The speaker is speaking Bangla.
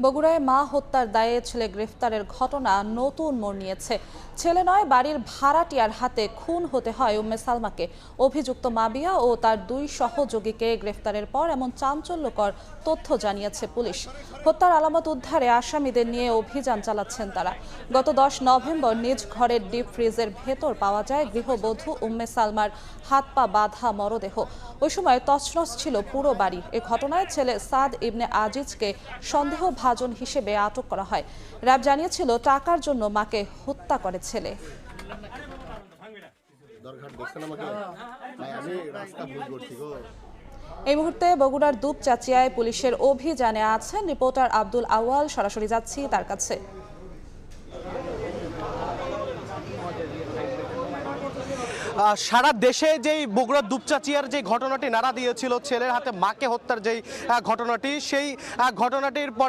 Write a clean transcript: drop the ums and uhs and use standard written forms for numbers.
বগুড়ায় মা হত্যার দায়ে ছেলে গ্রেফতারের ঘটনা নতুন মোড় নিয়েছে। ছেলে নয়, বাড়ির ভাড়াটিয়ার হাতে খুন হতে হয় উম্মে সালমাকে। অভিযুক্ত মাবিয়া ও তার 2 সহযোগীকে গ্রেফতারের পর এমন চাঞ্চল্যকর তথ্য জানিয়েছে পুলিশ। হত্যার আলামত উদ্ধারে আসামিদের নিয়ে অভিযান চালাচ্ছেন তারা। গত 10 নভেম্বর নিজ ঘরের ডিপ ফ্রিজের ভেতর পাওয়া যায় গৃহবধূ উম্মে সালমার হাত পা বাঁধা মরদেহ। ওই সময় তছনছ ছিল পুরো বাড়ি। এ ঘটনায় ছেলে সাদ ইবনে আজিজকে সন্দেহভাজন হিসেবে আটক করা হয়। র্যাব জানিয়েছিল টাকার জন্য মাকে হত্যা করে ছেলে। এই মুহূর্তে বগুড়ার দুপচাচিয়ায় পুলিশের অভিযানে আছেন রিপোর্টার আব্দুল আওয়াল। সরাসরি যাচ্ছি তার কাছে। সারা দেশে যেই বগুড়ার দুপচাচিয়ার যে ঘটনাটি নাড়া দিয়েছিল ছেলের হাতে মাকে হত্যার যেই ঘটনাটি, সেই ঘটনাটির পরে